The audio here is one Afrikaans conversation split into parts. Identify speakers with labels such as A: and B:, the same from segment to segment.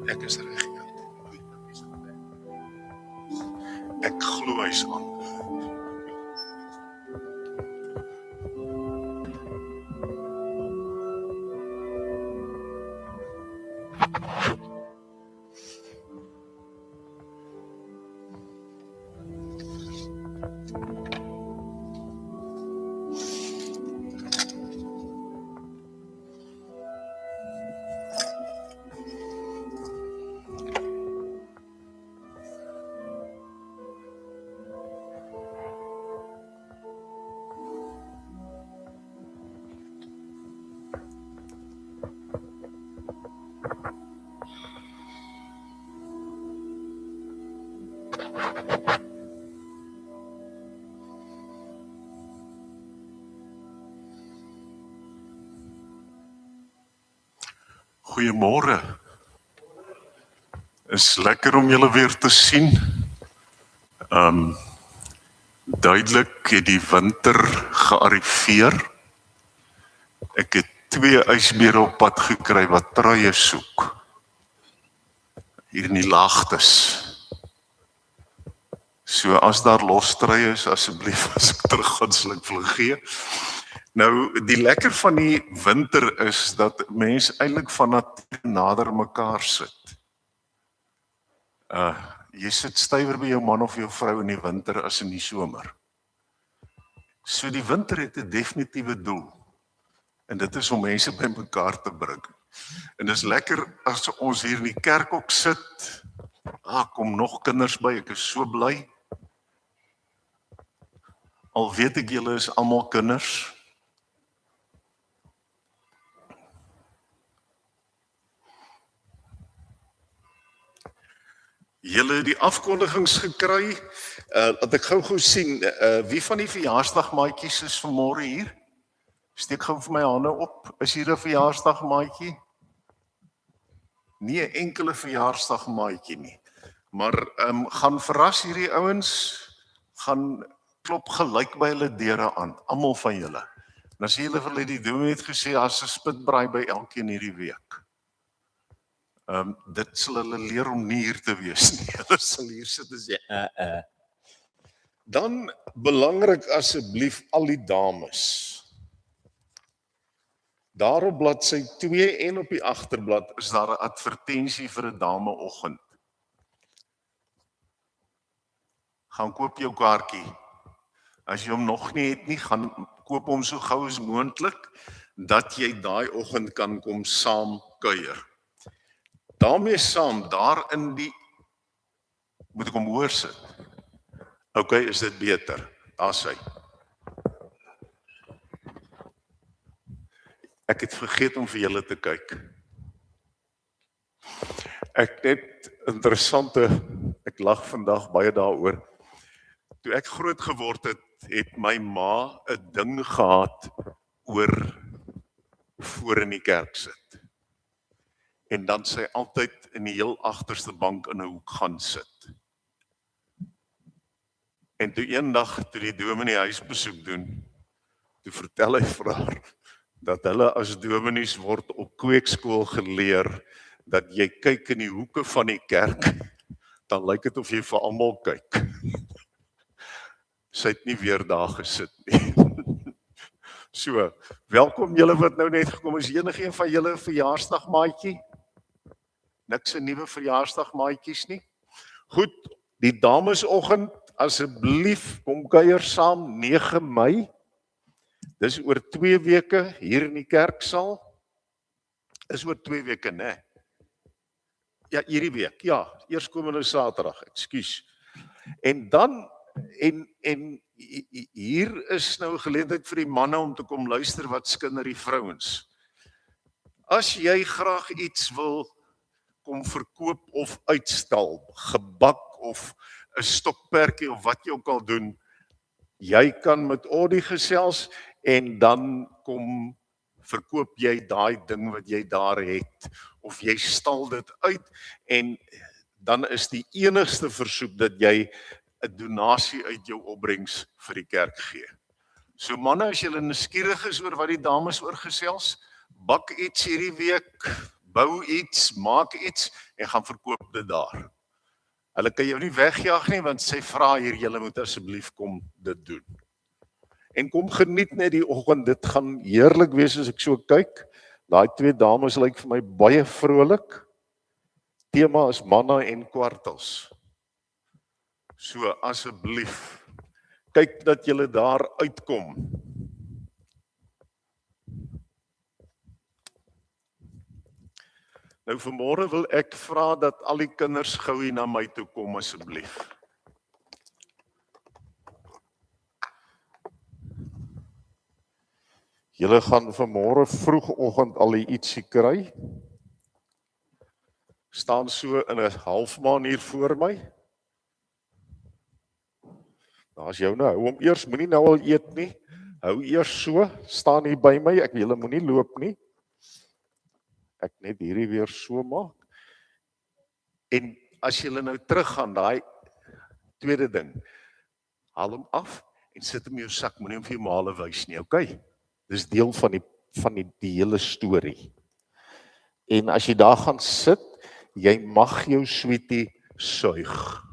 A: Ek is reg. Ek glo hy's aan. Goeiemôre. Is lekker om julle weer te sien. Duidelik het die winter gearriveer. Ek het 2 ysbere op pad gekry wat truie soek. Hier in die laagtes. So as daar los truie is, asseblief as ek terugganslik wil gee. Nou, die lekker van die winter is dat mense eintlik van nature nader mekaar sit. Jy sit stywer by jou man of jou vrou in die winter as in die somer. So die winter het 'n definitiewe doel. En dit is om mense by mekaar te bring. En dis lekker as ons hier in die kerk ook sit. Kom nog kinders by, ek is so bly. Al weet ek julle is almal kinders. Julle het die afkondigings gekry, dat ek gou sien, wie van die verjaarsdagmaatjies is vanmôre hier? Steek gou vir my hande op, is hier 'n verjaarsdagmaatjie? Nie 'n enkele verjaarsdagmaatjie nie, maar gaan verras hierdie ouens, gaan klop gelyk by hulle deure aan, almal van julle. En as julle vir hulle die dominee het gesê, as 'n spitbraai by elkeen hierdie week. Dit sal hulle leer om nie hier te wees nie. Hulle sal hier sit en sê, Dan belangrik asseblief al die dames. Daar op bladsy 2 en op die agterblad is daar 'n advertensie vir 'n dameoggend. Gaan koop jou kaartjie. As jy hom nog nie het nie, gaan koop hom so gou as moontlik, dat jy daai oggend kan kom saam kuier. Daarmee saam, daar in die, moet ek hom hoor sit? OK, is dit beter? As hy. Ek het vergeet om vir julle te kyk. Ek net interessante, ek lag vandag baie daaroor. Toe ek groot geword het, het my ma 'n ding gehad oor voor in die kerk sit. En dan sy altyd in die heel agterste bank in 'n hoek gaan sit. En toe eendag, toe die dominee huisbesoek doen, toe vertel hy vir haar, dat hulle as dominees word op kweekskool geleer, dat jy kyk in die hoeke van die kerk, dan lyk dit of jy vir almal kyk. Sy het nie weer daar gesit nie. So, welkom julle wat nou net gekom is. Enige een van julle 'n verjaarsdagmaatjie? Niks 'n nuwe verjaarsdagmaatjies nie. Goed, die damesoggend, asseblief kom kuier saam 9 Mei. Dis oor 2 weke hier in die kerksaal. Is oor 2 weke, né? Ja, hierdie week. Ja, eerskomende Saterdag, ekskuus. En dan en hier is nou 'n geleentheid vir die manne om te kom luister wat skinder die vrouens. As jy graag iets wil kom verkoop of uitstal, gebak of 'n stokperdjie of wat jy ook al doen, jy kan met Audie gesels en dan kom verkoop jy daai ding wat jy daar het, of jy stal dit uit en dan is die enigste versoek dat jy 'n donasie uit jou opbrengs vir die kerk gee. So manne, as julle nuuskierig is oor wat die dames oorgesels, bak iets hierdie week, bou iets, maak iets en gaan verkoop dit daar. Hulle kan jou nie wegjaag nie, want sy vra hier, julle moet asseblief kom dit doen. En kom geniet net die oggend, dit gaan heerlik wees as ek so kyk. Daai twee dames lyk vir my baie vrolik. Tema is manna en kwartels. So asseblief, kyk dat julle daar uitkom. Nou vanmôre wil ek vra dat al die kinders gou hier na my toe kom asseblief. Julle gaan vanmôre vroegoggend al ietsie kry. Staan so in 'n halfmaan hier voor my. Daar's jou nou, hou hom eers, moenie nou al eet nie. Hou eers so, staan hier by my, ek julle moenie loop nie. Ek net hierdie weer so maak. En as julle nou teruggaan, daai tweede ding, haal hom af en sit hom in jou sak, moenie hom vir jou maale wys nie, okay? Dis deel van die hele storie. En as jy daar gaan sit, jy mag jou sweetie suig,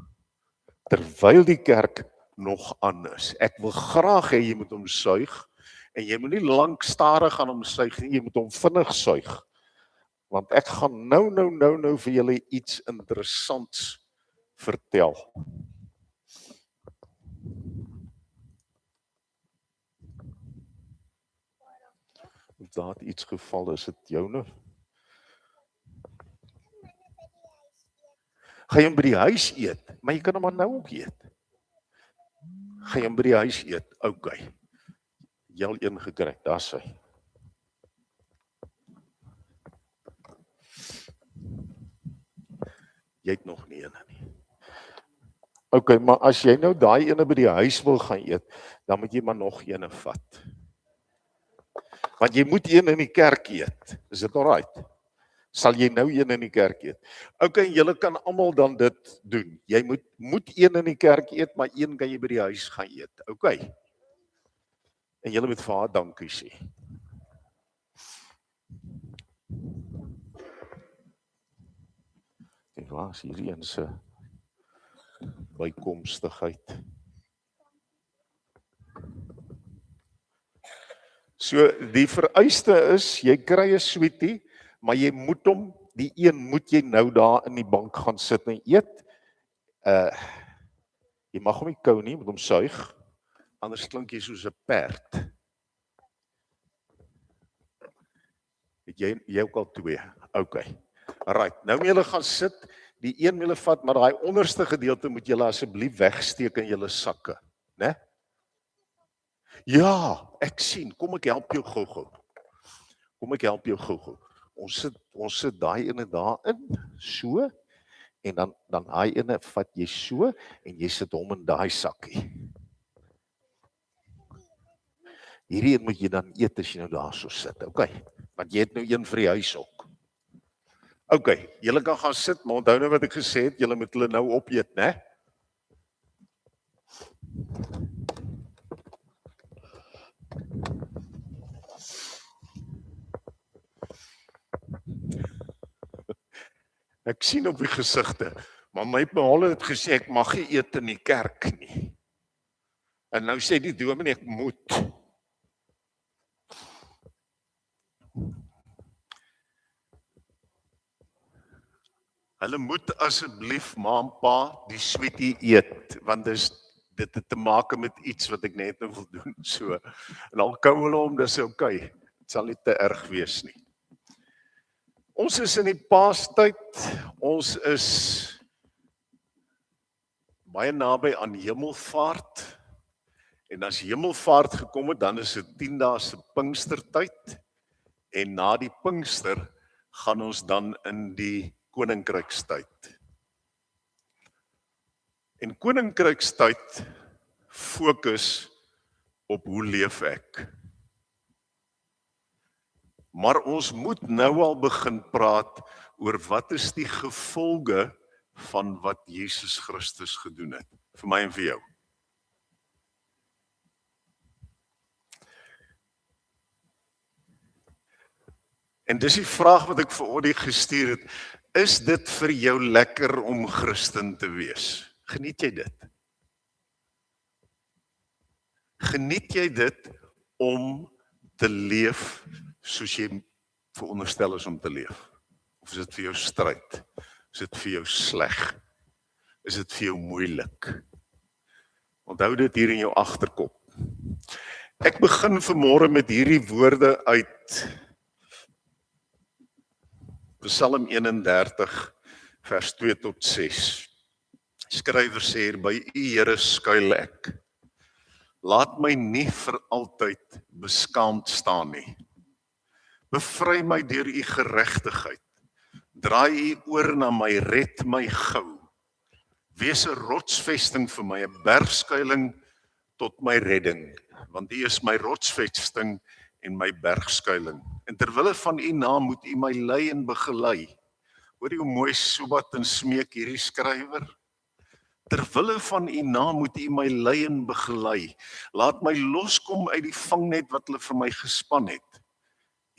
A: terwyl die kerk nog aan is. Ek wil graag hê jy moet hom suig, en jy moet nie lank stadig aan hom suig nie, jy moet hom vinnig suig. Want ek gaan nou vir julle iets interessants vertel. Daar het iets geval, is dit joune? Ga jy hom by die huis eet? Maar jy kan hom maar nou ook eet. Ga jy hom by die huis eet? Okay. Jy al een gekry, daar is hy. Jy het nog nie ene nie. Okay, maar as jy nou daai ene by die huis wil gaan eet, dan moet jy maar nog ene vat. Want jy moet een in die kerk eet. Is dit alright? Sal jy nou een in die kerk eet? Okay, julle kan almal dan dit doen. Jy moet een in die kerk eet, maar een kan jy by die huis gaan eet. Okay. En julle moet vir haar dankie sê. En waar is hierdie een se bykomstigheid? So die vereiste is, jy kry 'n sweetie, maar jy moet hom, die een moet jy nou daar in die bank gaan sit en eet. Jy mag hom nie kou nie, moet hom suig, anders klink jy soos 'n perd. Het jy ook al twee? Okay. Alright, nou moet julle gaan sit, die een moet julle vat, maar daai onderste gedeelte moet julle asseblief wegsteek in julle sakke, né? Ja, ek sien, kom ek help jou gou-gou. Ons sit daai ene daarin, so, en dan daai ene vat jy so, en jy sit hom in daai sakkie. Hierdie een moet jy dan eet as jy nou daar so sit, okay? Want jy het nou een vir die huis ook. Okay, julle kan gaan sit, maar onthou nou wat ek gesê het, julle moet hulle nou opeet, né? Ek sien op die gesigte, maar my pa het gesê ek mag nie eet in die kerk nie. En nou sê die dominee ek moet. Hulle moet asseblief ma en pa die sweetie eet, want dit het te maak met iets wat ek net nou wil doen, so. En al kou hulle hom, dis okay, het sal nie te erg wees nie. Ons is in die Paastyd, ons is baie naby aan Hemelvaart, en as Hemelvaart gekom het, dan is dit 10 dae se Pinkstertyd, en na die Pinkster gaan ons dan in die Koninkrykstyd. En Koninkrykstyd fokus op hoe leef ek. Maar ons moet nou al begin praat oor wat is die gevolge van wat Jesus Christus gedoen het, vir my en vir jou. En dis die vraag wat ek vir Oddie gestuur het, is dit vir jou lekker om Christen te wees? Geniet jy dit? Geniet jy dit om te leef soos jy veronderstel is om te leef? Of is dit vir jou stryd? Is dit vir jou sleg? Is dit vir jou moeilik? Onthou dit hier in jou agterkop. Ek begin vanmôre met hierdie woorde uit Psalm 31 vers 2 tot 6. Skrywer sê hier, by U Here skuil ek. Laat my nie vir altyd beskaamd staan nie. Bevry my deur U geregtigheid. Draai U oor na my, red my gou. Wees 'n rotsvesting vir my, 'n bergskuiling tot my redding, want U is my rotsvesting en my bergskuiling. En terwille van U naam moet U my lei en begelei. Hoor jy hoe mooi sobat en smeek hierdie skrywer? Terwille van U naam moet U my lei en begelei. Laat my loskom uit die vangnet wat hulle vir my gespan het.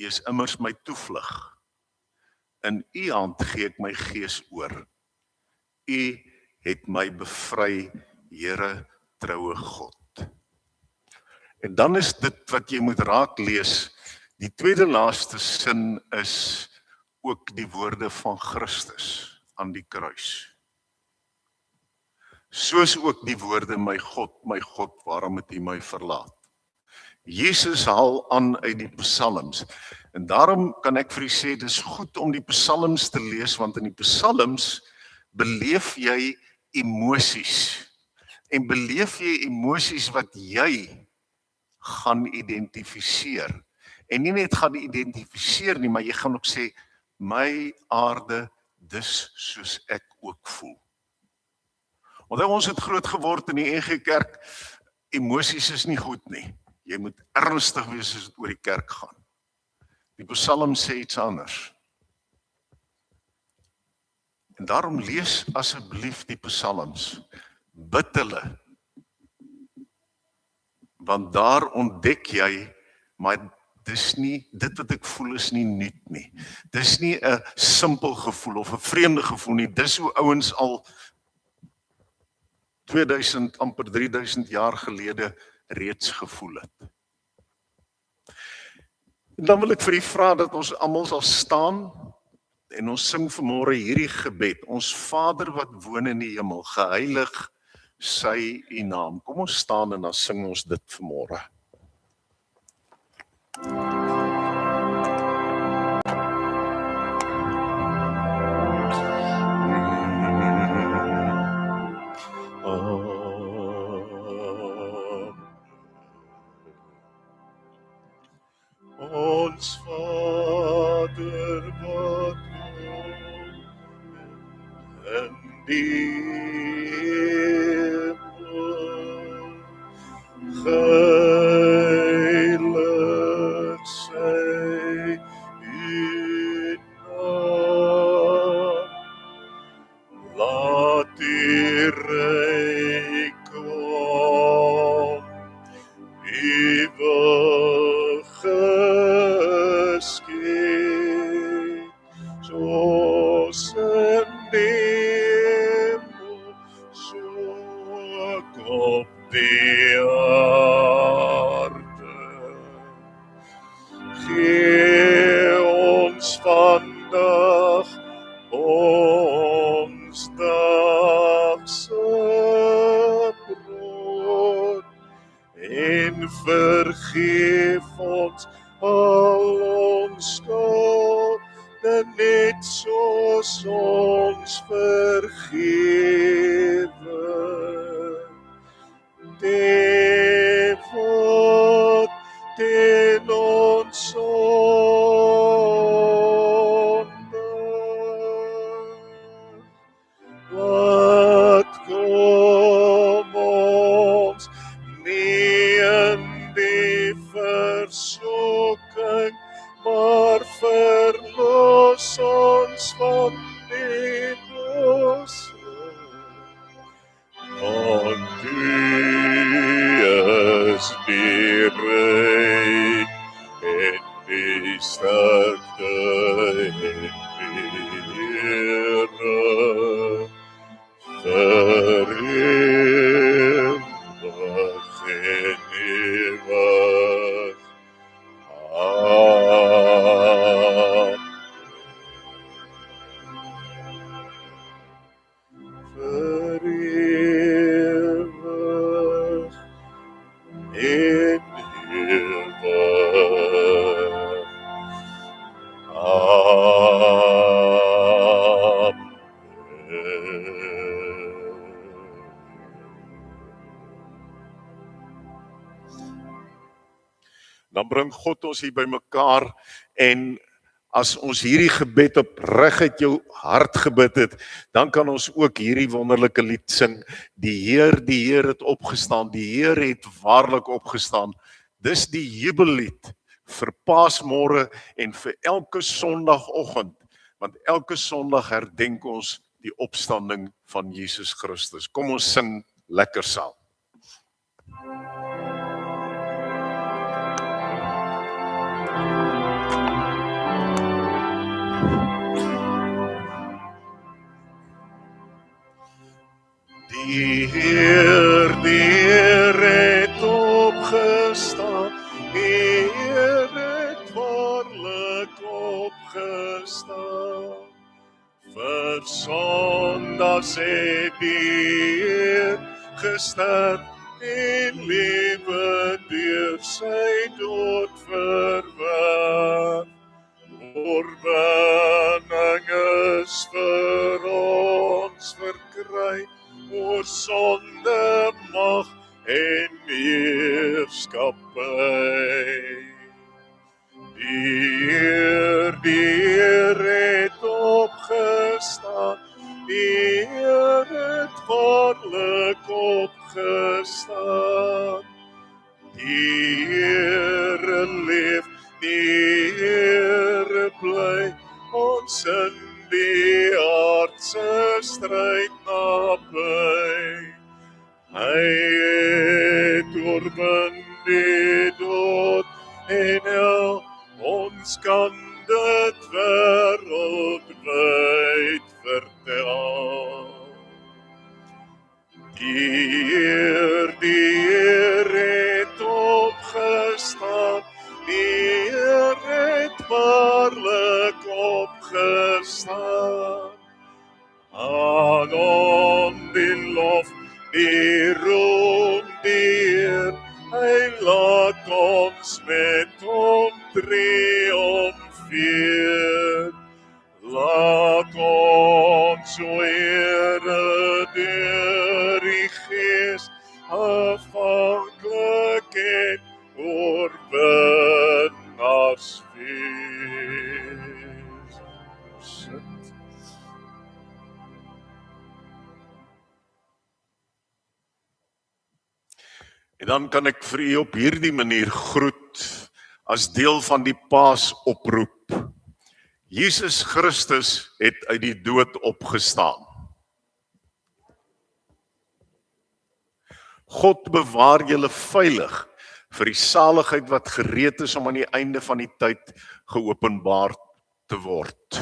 A: U is immers my toevlug. In U hand gee ek my gees oor. U het my bevry, Here, troue God. En dan is dit wat jy moet raak lees. Die tweede laaste sin is ook die woorde van Christus aan die kruis. Soos ook die woorde, my God, waarom het U my verlaat? Jesus haal aan uit die psalms. En daarom kan ek vir u sê, dis goed om die psalms te lees, want in die psalms beleef jy emosies. En beleef jy emosies wat jy gaan identifiseer. En nie net gaan identifiseer nie, maar jy gaan ook sê, my aarde, dis soos ek ook voel. Onthou, ons het groot geword in die NG Kerk, emosies is nie goed nie. Jy moet ernstig wees as dit oor die kerk gaan. Die Psalm sê iets anders. En daarom lees asseblief die Psalms, bid hulle, want daar ontdek jy, maar dis nie, dit wat ek voel is nie nuut nie. Dis nie 'n simpel gevoel of 'n vreemde gevoel nie, dis hoe ouens al 2000, amper 3000 jaar gelede reeds gevoel het. En dan wil ek vir u vra dat ons almal sal staan en ons sing vanmôre hierdie gebed. Ons Vader wat woon in die hemel, geheilig sy u naam. Kom ons staan en dan sing ons dit vanmôre. Ons Vader wat woon in die hemel, geheilig sy u naam. Laat die ryk kom, u wil geskied, soos in die hemel, so ook op die aarde. Gee ons vandag ons dagse brood en vergeef ons al ons skulde, net soos ons vergewe die wat teen ons sondig. Laat kom ons nie in die versoeking, maar verlos ons van die boos. is die reg en die sterkte en die Here vir ewig en ewig. Amen. Vir ewig en ewig. Amen. Dan bring God ons hier by mekaar en as ons hierdie gebed opreg uit jou hart gebid het, dan kan ons ook hierdie wonderlike lied sing. Die Heer het opgestaan, die Heer het waarlik opgestaan. Dis die jubellied vir Paasmôre en vir elke Sondagoggend, want elke Sondag herdenk ons die opstanding van Jesus Christus. Kom ons sing lekker saam. Die Heer het opgestaan, die Heer het waarlik opgestaan. Vir sondaars het die Heer gesterf en lewe deur sy dood verwerf. Oorwinning is vir ons verkry, oor sonde, mag en heerskappy. Die Heer het opgestaan, die Heer het waarlik opgestaan. Die Here leef, die Here bly, ons in die aardse stryd naby. Hy het oorwin die dood en hel, ons kan dit wêreldwyd vertel. Die Heer het opgestaan, die Heer het waarlik opgestaan. Aan hom die lof, die roem, die eer, hy laat ons met hom triomfeer. Laat ons o Here deur die Gees afhanklik en oorwinnaars wees. Sit. En dan kan ek vir u op hierdie manier groet as deel van die Paasoproep. Jesus Christus het uit die dood opgestaan. God bewaar julle veilig vir die saligheid wat gereed is om aan die einde van die tyd geopenbaar te word.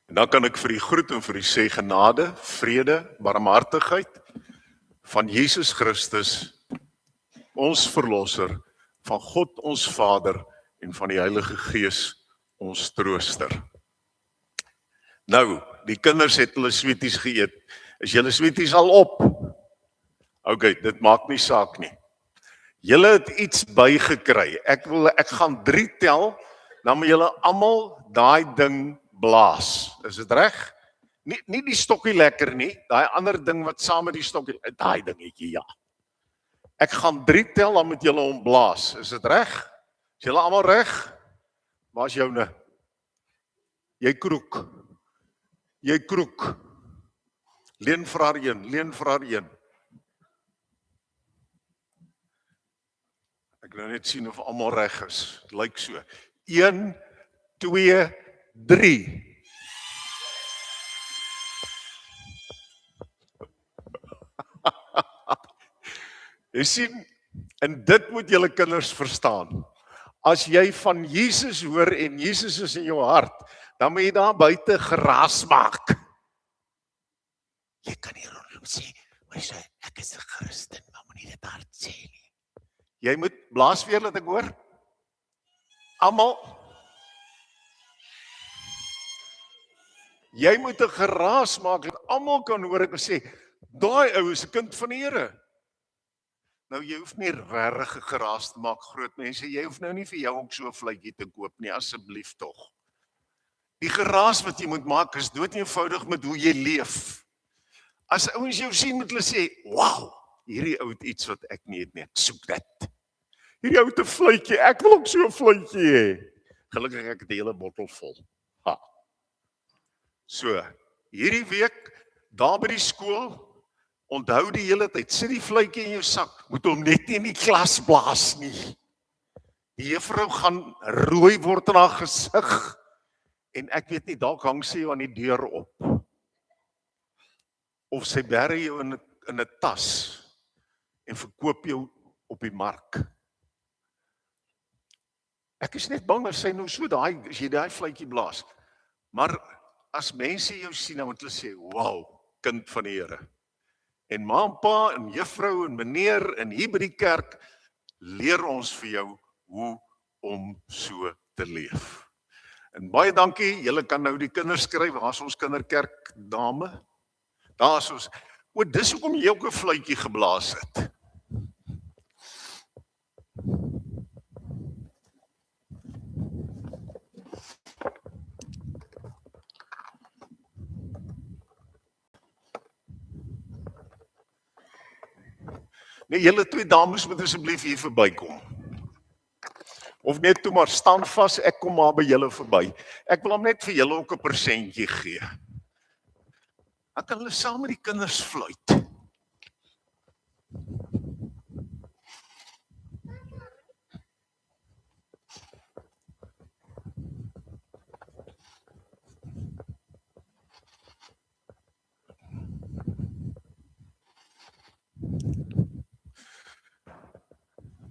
A: En dan kan ek vir u groet en vir u sê genade, vrede, barmhartigheid van Jesus Christus, ons verlosser, van God ons Vader en van die Heilige Gees, ons trooster. Nou, die kinders het hulle sweeties geëet. Is julle sweeties al op? OK, dit maak nie saak nie. Julle het iets bygekry. Ek gaan 3 tel, dan moet julle almal daai ding blaas. Is dit reg? Nie die stokkie lekker nie, daai ander ding wat saam met die stokkie, daai dingetjie, ja. Ek gaan 3 tel, dan moet julle hom blaas. Is dit reg? Is julle almal reg? Waar is joune? Jy kroek. Jy kroek. Leen vir haar een. Ek wil net sien of almal reg is. Lyk so. 1, 2, 3. Jy sien, en dit moet julle kinders verstaan. As jy van Jesus hoor en Jesus is in jou hart, dan moet jy daar buite geraas maak. Jy kan nie rondloop sê, maar jy sê, ek is 'n Christen, maar moenie dit hard sê nie. Jy moet blaas weer, laat ek hoor. Almal. Jy moet 'n geraas maak, dat almal kan hoor ek sê, daai ou is 'n kind van die Here. Nou jy hoef nie regtig 'n geraas te maak, groot mense, jy hoef nou nie vir jou ook so 'n vletjie te koop nie, asseblief tog. Die geraas wat jy moet maak is dood eenvoudig met hoe jy leef. As ouens jou sien, moet hulle sê, "Wow, hierdie ou het iets wat ek nie het nie, ek soek dit. Hierdie ou het 'n vletjie, ek wil ook so 'n vletjie hê." Gelukkig ek het 'n hele bottel vol. Ha. So, hierdie week daar by die skool, onthou die hele tyd, sit die vletjie in jou sak, moet hom net nie in die klas blaas nie. Die juffrou gaan rooi word in haar gesig en ek weet nie, dalk hang sy jou aan die deur op. Of sy bære jou in 'n tas en verkoop jou op die mark. Ek is net bang as sy nou so as jy daai vletjie blaas. Maar as mense jou sien, dan moet hulle sê, "Wow, kind van die Here." En ma en pa en juffrou en meneer en hier by die kerk leer ons vir jou hoe om so te leef. En baie dankie, julle kan nou die kinders skryf, waar is ons kinderkerk dame? Daar is ons, dis hoekom jy ook 'n fluitjie geblaas het. Nee, julle twee dames moet asseblief hier verbykom. Of net toe maar staan vas, ek kom maar by julle verby. Ek wil hom net vir julle ook 'n persentjie gee. Ek kan hulle saam met die kinders fluit.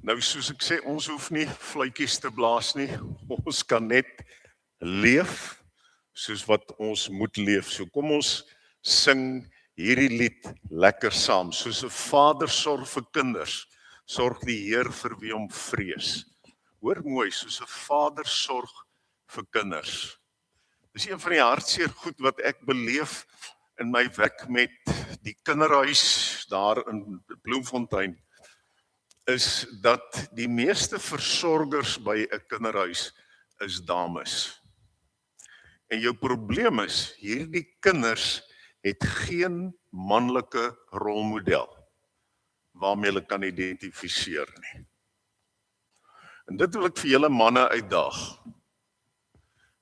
A: Nou soos ek sê, ons hoef nie fluitjies te blaas nie. Ons kan net leef soos wat ons moet leef. So kom ons sing hierdie lied lekker saam. Soos 'n vader sorg vir kinders, sorg die Heer vir wie hom vrees. Hoor mooi, soos 'n vader sorg vir kinders. Dis een van die hartseer goed wat ek beleef in my werk met die kinderhuis daar in Bloemfontein, is dat die meeste versorgers by 'n kinderhuis is dames. En jou probleem is, hierdie kinders het geen manlike rolmodel waarmee hulle kan identifiseer nie. En dit wil ek vir julle manne uitdaag.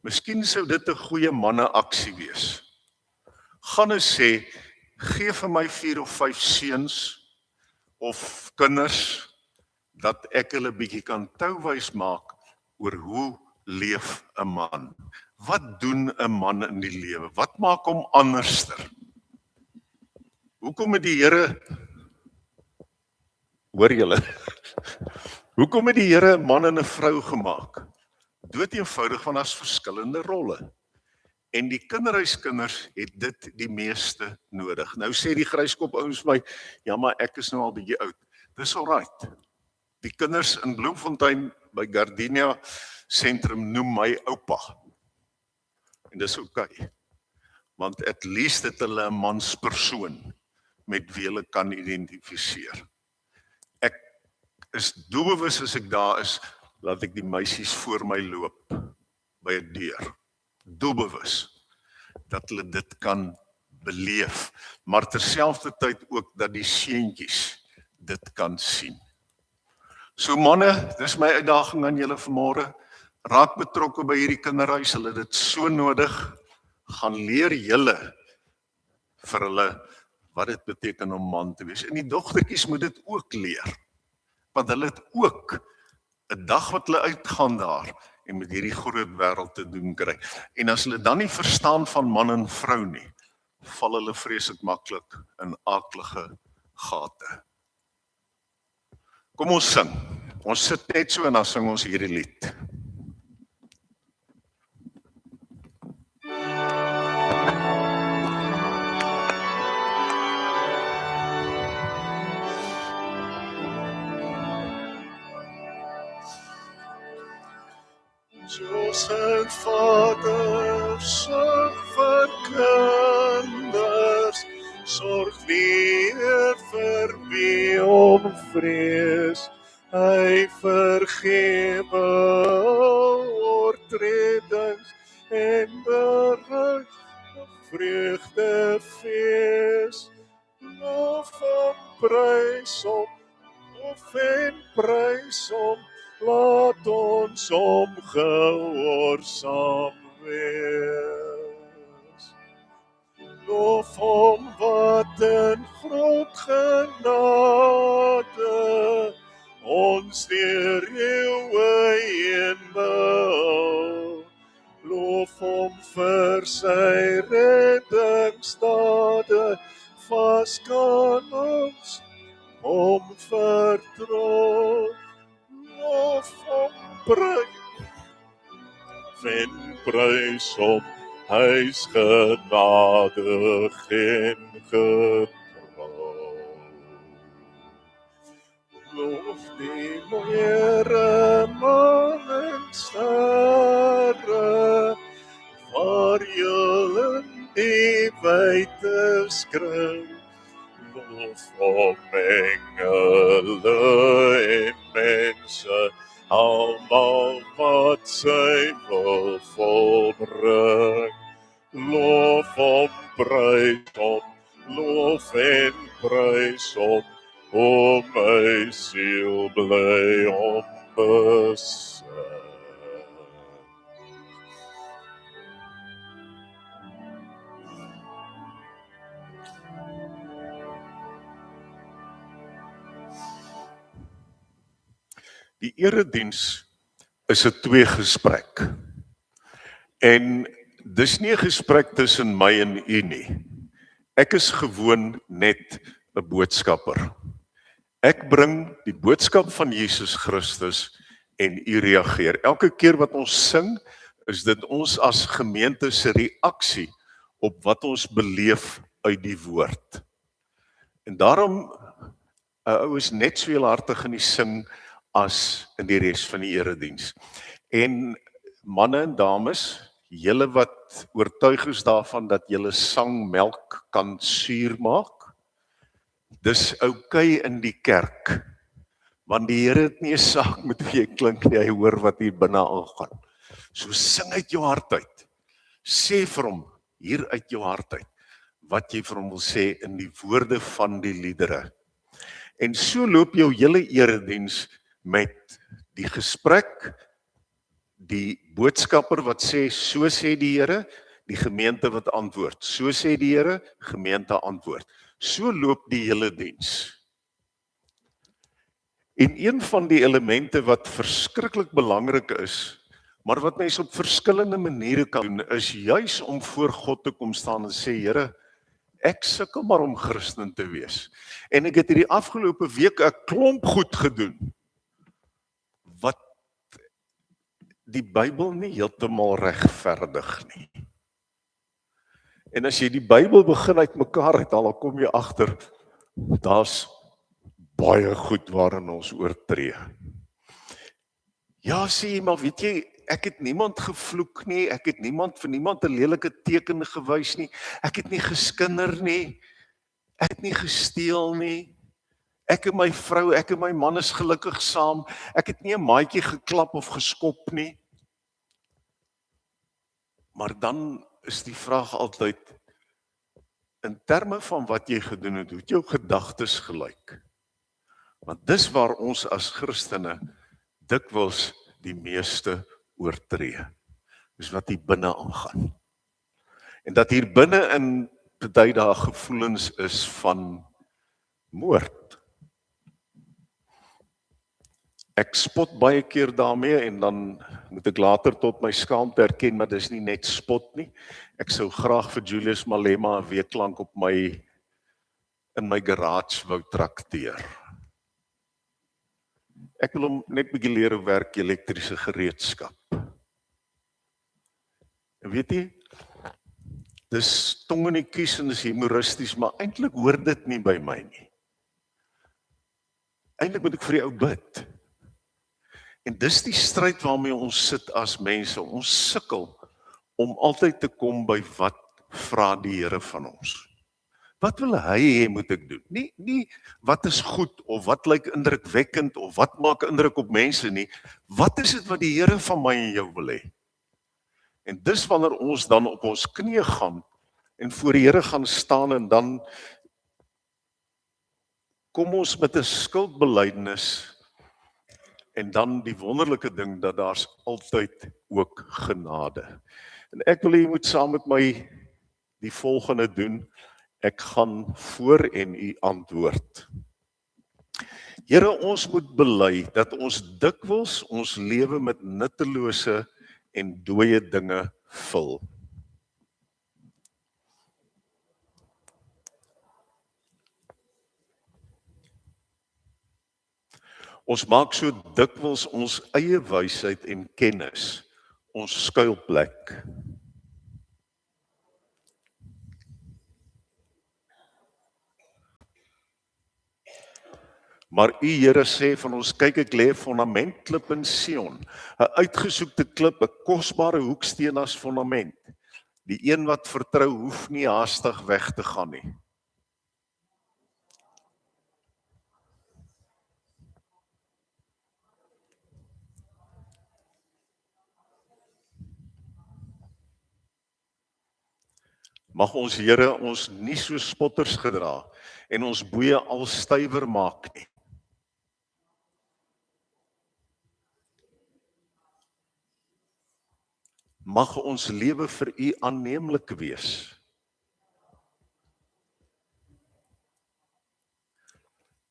A: Miskien sou dit 'n goeie manne-aksie wees. Gaan eens sê, gee vir my 4 of 5 seuns of kinders, dat ek hulle bietjie kan touwys maak oor hoe leef 'n man. Wat doen 'n man in die lewe? Wat maak hom anderster? Hoekom het die Here, hoor julle, hoekom het die Here 'n man en 'n vrou gemaak? Dood eenvoudig, want daar's verskillende rolle. En die kinderhuiskinders het dit die meeste nodig. Nou sê die gryskop ouens my, ja maar ek is nou al bietjie oud. Dis alright. Die kinders in Bloemfontein by Gardenia sentrum noem my oupa. En dis okay. Want at least het hulle 'n manspersoon met wie hulle kan identifiseer. Ek is doelbewus as ek daar is, laat ek die meisies voor my loop by 'n deur. Doelbewus dat hulle dit kan beleef, maar terselfdertyd ook dat die seentjies dit kan sien. So manne, dis my uitdaging aan julle vanmôre. Raak betrokke by hierdie kinderhuis, hulle het dit so nodig. Gaan leer julle vir hulle wat dit beteken om man te wees. En die dogtertjies moet dit ook leer, want hulle het ook 'n dag wat hulle uitgaan daar en met hierdie groot wêreld te doen kry. En as hulle dan nie verstaan van man en vrou nie, val hulle vreeslik maklik in aaklige gate. Kom ons sing. Ons sit net so en dan sing ons hierdie lied. Soos 'n vader sorg vir kinders, sorg weer vir wie hom vrees. Hy vergewe oortredings en berei vreugdefees. Lof en prys hom, lof en prys hom, laat ons hom gehoorsaam wees. Lof hom wat in groot genade ons deur eeue heen behou. Lof hom vir sy reddingsdade, vas kan ons hom vertrou. Lof hom, prys hom, hy's genadig en getrou. Lof die Here, maan en sterre, waar julle die wyte skryf. Lof hom engele en mense, almal wat sy wil volbring. Lof hom, prys hom, lof en prys hom, o my siel bly hom besing. Die erediens is 'n tweegesprek. En dis nie 'n gesprek tussen my en u nie. Ek is gewoon net 'n boodskapper. Ek bring die boodskap van Jesus Christus en u reageer. Elke keer wat ons sing, is dit ons as gemeente se reaksie op wat ons beleef uit die woord. En daarom 'n ou is net so heelhartig in die sing as in die res van die erediens. En manne en dames, julle wat oortuig is daarvan dat julle sangmelk kan suur maak, dis oukei in die kerk, want die Here het nie 'n saak met wie jy klink nie, hy hoor wat hier binne aangaan. So sing uit jou hart uit, sê vir hom hier uit jou hart uit, wat jy vir hom wil sê in die woorde van die liedere. En so loop jou hele erediens met die gesprek, die boodskapper wat sê, so sê die Here, die gemeente wat antwoord, so sê die Here, gemeente antwoord. So loop die hele diens. En een van die elemente wat verskriklik belangrik is, maar wat mens op verskillende maniere kan doen, is juis om voor God te kom staan en sê, Here, ek sukkel maar om Christen te wees. En ek het hierdie afgelope week 'n klomp goed gedoen, wat die Bybel nie heeltemal regverdig nie. En as jy die Bybel begin uitmekaar uithaal, dan kom jy agter, daar's baie goed waarin ons oortree. Ja, sê jy, maar weet jy, ek het niemand gevloek nie, ek het vir niemand 'n lelike teken gewys nie, ek het nie geskinder nie, ek het nie gesteel nie, ek en my vrou, ek en my man is gelukkig saam, ek het nie 'n maatjie geklap of geskop nie. Maar dan is die vraag altyd, in terme van wat jy gedoen het, hoe jou gedagtes gelyk? Want dis waar ons as Christene dikwels die meeste oortree. Dis wat hier binne aangaan. En dat hier binne in party daar gevoelens is van moord. Ek spot baie keer daarmee en dan moet ek later tot my skaamte erken, maar dis nie net spot nie. Ek sou graag vir Julius Malema 'n week lank in my garage wou trakteer. Ek wil hom net bietjie leer hoe werk elektriese gereedskap. En weet jy, dis tong in die kies en dis humoristies, maar eintlik hoor dit nie by my nie. Eintlik moet ek vir die ou bid. En dis die stryd waarmee ons sit as mense. Ons sukkel om altyd te kom by wat vra die Here van ons. Wat wil hy hê moet ek doen? Nie wat is goed of wat lyk indrukwekkend of wat maak indruk op mense nie. Wat is dit wat die Here van my en jou wil hê? En dis wanneer ons dan op ons knieë gaan en voor die Here gaan staan en dan kom ons met 'n skuldbelydenis en dan die wonderlike ding dat daar's altyd ook genade. En ek wil hê jy moet saam met my die volgende doen. Ek gaan voor en u antwoord. Here, ons moet bely dat ons dikwels ons lewe met nuttelose en dooie dinge vul. Ons maak so dikwels ons eie wysheid en kennis ons skuilplek. Maar u Here sê van ons, kyk ek lê 'n fondamentklip in Sion, 'n uitgesoekte klip, 'n kosbare hoeksteen as fondament. Die een wat vertrou hoef nie haastig weg te gaan nie. Mag ons Here ons nie so spotters gedra en ons boeye al stywer maak nie. Mag ons lewe vir u aanneemlik wees.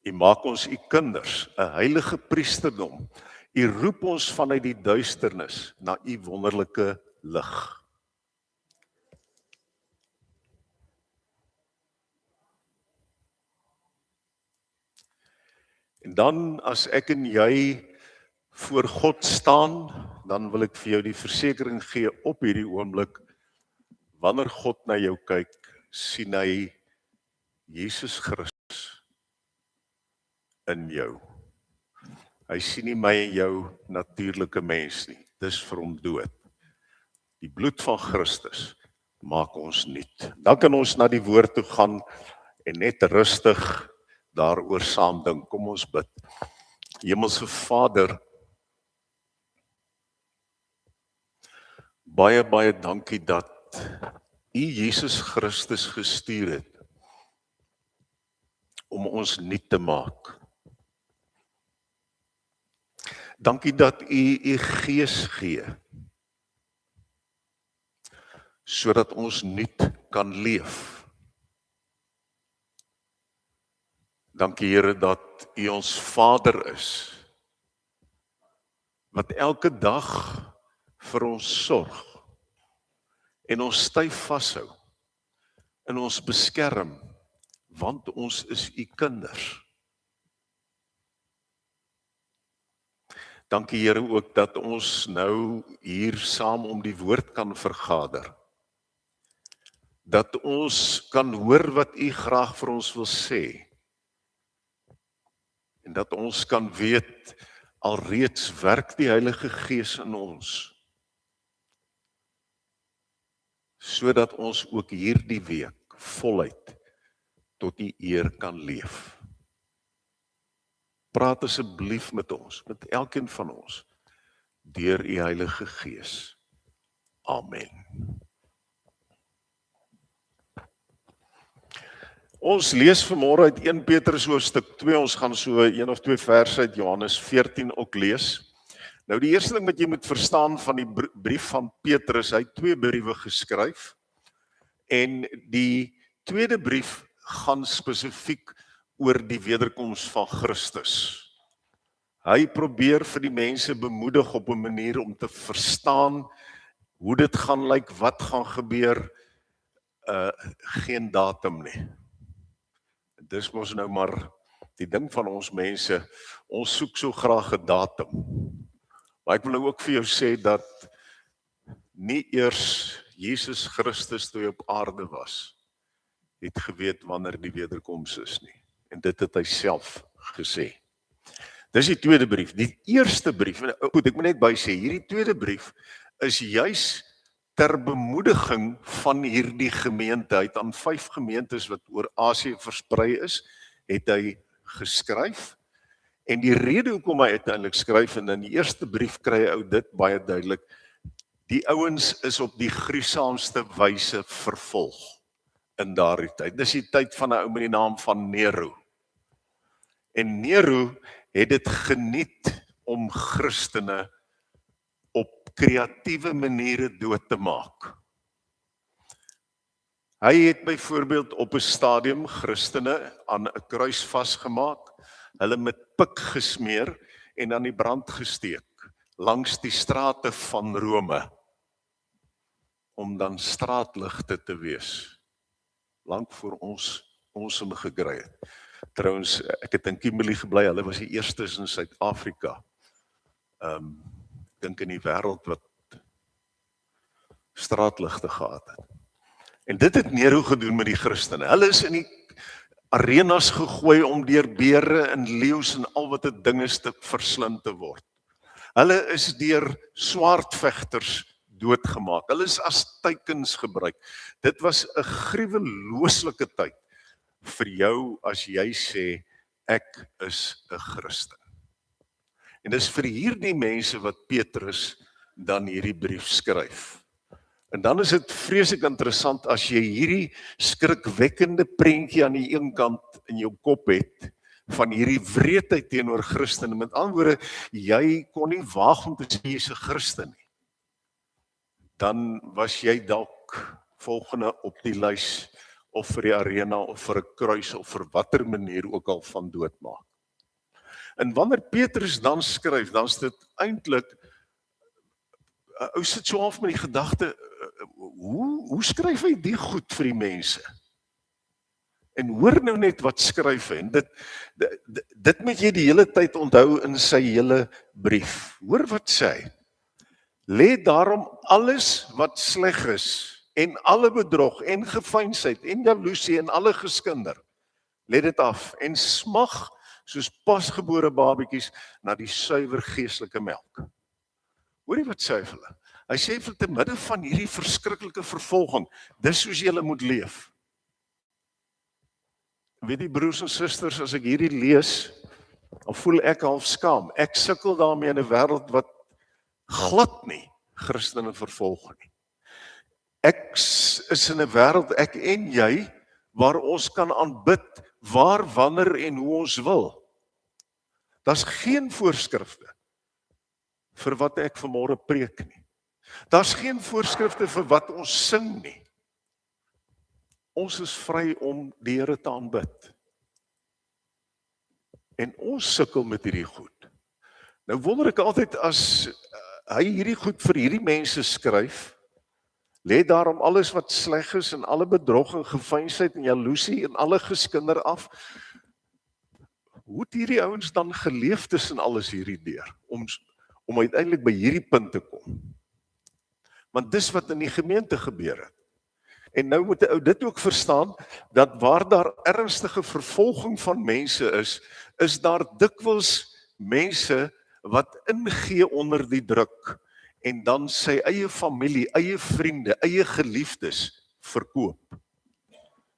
A: U maak ons u kinders, 'n heilige priesterdom. U roep ons vanuit die duisternis na u wonderlike lig. En dan as ek en jy voor God staan, dan wil ek vir jou die versekering gee op hierdie oomblik, wanneer God na jou kyk, sien hy Jesus Christus in jou. Hy sien nie my en jou natuurlike mens nie, dis vir hom dood. Die bloed van Christus maak ons nuut. Dan kan ons na die woord toe gaan en net rustig daaroor saam dink. Kom ons bid. Hemelse Vader, baie dankie dat u Jesus Christus gestuur het om ons nuut te maak. Dankie dat u u Gees gee sodat ons nuut kan leef. Dankie Here dat u ons Vader is, wat elke dag vir ons sorg en ons styf vashou en ons beskerm, want ons is u kinders. Dankie Here ook dat ons nou hier saam om die woord kan vergader. Dat ons kan hoor wat u graag vir ons wil sê. En dat ons kan weet, alreeds werk die Heilige Gees in ons, sodat ons ook hierdie week voluit tot die eer kan leef. Praat asseblief met ons, met elkeen van ons, deur u Heilige Gees. Amen. Ons lees vanmôre uit 1 Petrus hoofstuk 2, ons gaan so 1 of 2 verse uit Johannes 14 ook lees. Nou die eerste ding wat jy moet verstaan van die brief van Petrus, hy het 2 briewe geskryf, en die tweede brief gaan spesifiek oor die wederkoms van Christus. Hy probeer vir die mense bemoedig op 'n manier om te verstaan hoe dit gaan lyk, wat gaan gebeur, geen datum nie. Dis mos nou maar die ding van ons mense, ons soek so graag 'n datum. Maar ek wil nou ook vir jou sê dat nie eers Jesus Christus toe hy op aarde was, het geweet wanneer die wederkoms is nie. En dit het hy self gesê. Dis die tweede brief. Die eerste brief, goed, ek moet net by sê, hierdie tweede brief is juis ter bemoediging van hierdie gemeente. Hy het aan 5 gemeentes wat oor Asië versprei is, het hy geskryf. En die rede hoekom hy uiteindelik skryf, en in die eerste brief kry hy dit baie duidelik, die ouens is op die gruisaamste wyse vervolg in daardie tyd. Dis die tyd van 'n ou met die naam van Nero. En Nero het dit geniet om Christene op kreatiewe maniere dood te maak. Hy het byvoorbeeld op 'n stadium Christene aan 'n kruis vasgemaak, hulle met pik gesmeer en aan die brand gesteek langs die strate van Rome, om dan straatligte te wees, lank voor ons hom gekry het. Trouwens, ek het in Kimberley gebly, hulle was die eerstes in Suid-Afrika, dink in die wêreld wat straatligte gehad het. En dit het Nero gedoen met die Christene. Hulle is in die arenas gegooi om deur beere en leeu's en al wat 'n ding is te verslind te word. Hulle is deur swaardvegters doodgemaak. Hulle is as teikens gebruik. Dit was 'n gruwelooslike tyd vir jou as jy sê ek is 'n Christen. En dis vir hierdie mense wat Petrus dan hierdie brief skryf. En dan is dit vreeslik interessant as jy hierdie skrikwekkende prentjie aan die een kant in jou kop het van hierdie wreedheid teenoor Christene. Met ander woorde, jy kon nie waag om te sê jy's 'n Christen nie. Dan was jy dalk volgende op die lys of vir die arena of vir 'n kruis of vir watter manier ook al van doodmaak. En wanneer Petrus dan skryf, dan is dit eintlik, ou sit so half met die gedagte, hoe skryf hy die goed vir die mense? En hoor nou net wat skryf hy, en dit moet jy die hele tyd onthou in sy hele brief. Hoor wat sê hy? Lê daarom alles wat sleg is, en alle bedrog, en geveinsheid, en jaloesie, en alle geskinder, lê dit af, en smag soos pasgebore babietjies na die suiwer geestelike melk. Hoorie wat sê hy vir hulle? Hy sê vir te midde van hierdie verskriklike vervolging, dis soos julle moet leef. Weet die broers en susters, as ek hierdie lees, dan voel ek half skaam. Ek sukkel daarmee in 'n wêreld wat glad nie Christene vervolg nie. Ek is in 'n wêreld, ek en jy, waar ons kan aanbid waar, wanneer en hoe ons wil. Daar's geen voorskrifte vir wat ek vanmôre preek nie. Daar's geen voorskrifte vir wat ons sing nie. Ons is vry om die Here te aanbid. En ons sukkel met hierdie goed. Nou wonder ek altyd as hy hierdie goed vir hierdie mense skryf, lê daarom alles wat sleg is en alle bedrog en geveinsheid en jaloesie en alle geskinder af. Hoe het hierdie ouens dan geleef tussen alles hierdie deur om uiteindelik by hierdie punt te kom? Want dis wat in die gemeente gebeur het. En nou moet 'n ou dit ook verstaan, dat waar daar ernstige vervolging van mense is daar dikwels mense wat ingee onder die druk en dan sy eie familie, eie vriende, eie geliefdes verkoop